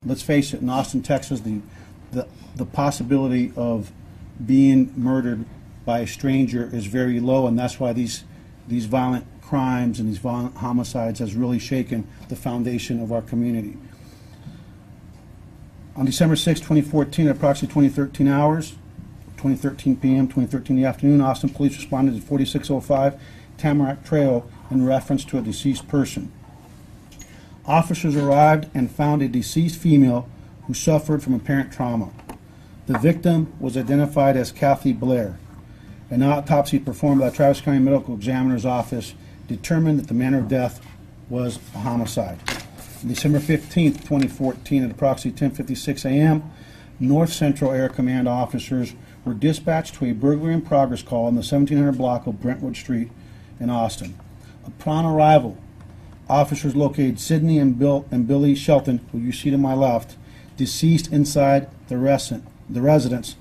Let's face it, in Austin, Texas, the possibility of being murdered by a stranger is very low, and that's why these violent crimes and these violent homicides has really shaken the foundation of our community. On December 6, 2014, at approximately 2013 p.m., 2013 in the afternoon, Austin police responded to 4605 Tamarack Trail in reference to a deceased person. Officers arrived and found a deceased female who suffered from apparent trauma. The victim was identified as Kathy Blair. An autopsy performed by the Travis County Medical Examiner's Office determined that the manner of death was a homicide. On December 15, 2014, at approximately 10:56 a.m., North Central Air Command officers were dispatched to a burglary in progress call in the 1700 block of Brentwood Street in Austin. Upon arrival, officers located Sidney and Billy Shelton, who you see to my left, deceased inside the residence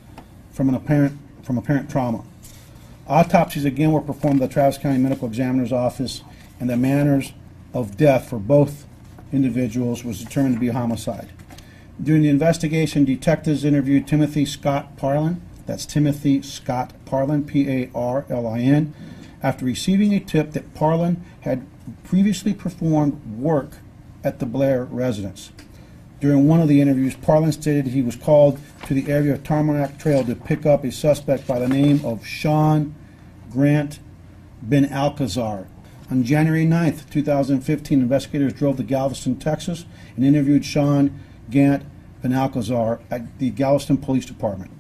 from apparent trauma. Autopsies again were performed by the Travis County Medical Examiner's Office, and the manners of death for both individuals was determined to be a homicide. During the investigation, detectives interviewed Timothy Scott Parlin, that's Timothy Scott Parlin, P-A-R-L-I-N, after receiving a tip that Parlin had previously performed work at the Blair residence. During one of the interviews, Parlin stated he was called to the area of Tamarack Trail to pick up a suspect by the name of Sean Grant Ben Alcazar. On January 9, 2015, investigators drove to Galveston, Texas, and interviewed Sean Gant Ben Alcazar at the Galveston Police Department.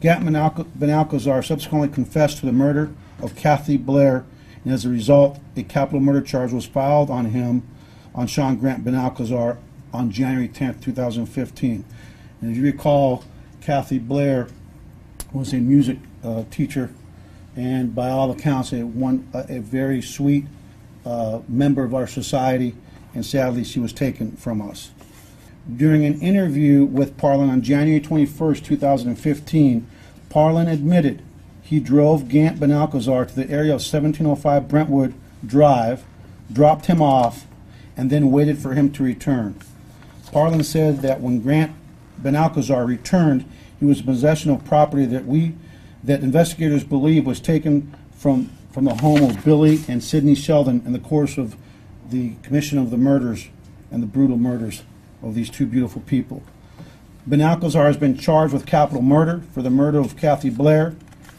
Gant Ben Alcazar subsequently confessed to the murder of Kathy Blair, and as a result, a capital murder charge was filed on him, on Sean Grant Ben Alcazar, on January 10, 2015. And as you recall, Kathy Blair was a music teacher, and by all accounts, a very sweet member of our society, and sadly, she was taken from us. During an interview with Parlin on January 21, 2015, Parlin admitted he drove Gant Ben Alcazar to the area of 1705 Brentwood Drive, dropped him off, and then waited for him to return. Parlin said that when Grant Ben Alcazar returned, he was in possession of property that investigators believe was taken from the home of Billy and Sidney Sheldon in the course of the commission of the murders and the brutal murders of these two beautiful people. Ben Alcazar has been charged with capital murder for the murder of Kathy Blair,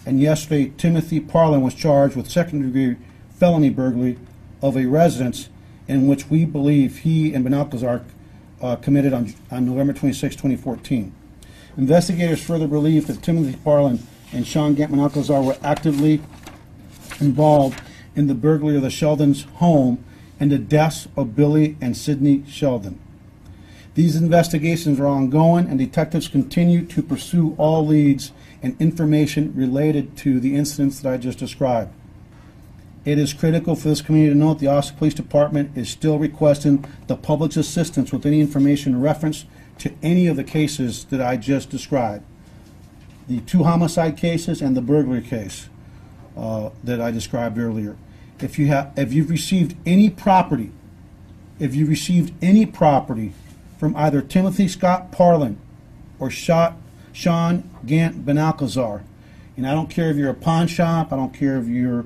and yesterday Timothy Parlin was charged with second-degree felony burglary of a residence in which we believe he and Ben Alcazar committed on November 26, 2014. Investigators further believe that Timothy Parlin and Sean Gant Ben Alcazar were actively involved in the burglary of the Sheldons' home and the deaths of Billy and Sidney Sheldon. These investigations are ongoing, and detectives continue to pursue all leads and information related to the incidents that I just described. It is critical for this community to note the Austin Police Department is still requesting the public's assistance with any information in reference to any of the cases that I just described. The two homicide cases and the burglary case that I described earlier. If you've received any property from either Timothy Scott Parlin or Sean Gant Ben Alcazar, and I don't care if you're a pawn shop, I don't care if you're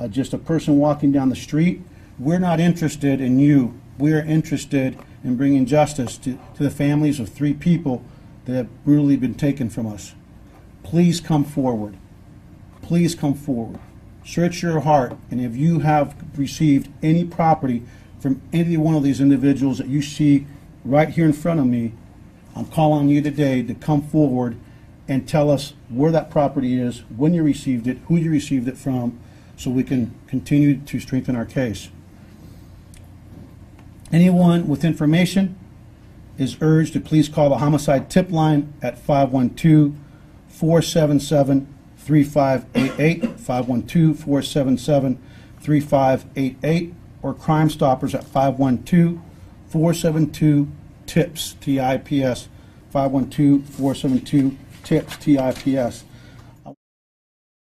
just a person walking down the street, we're not interested in you. We're interested in bringing justice to the families of three people that have brutally been taken from us. Please come forward. Please come forward. Search your heart, and if you have received any property from any one of these individuals that you see right here in front of me, I'm calling on you today to come forward and tell us where that property is, when you received it, who you received it from, so we can continue to strengthen our case. Anyone with information is urged to please call the homicide tip line at 512-477-3588, 512-477-3588, or Crime Stoppers at 512-472-TIPS, T-I-P-S, 512-472-TIPS, T-I-P-S.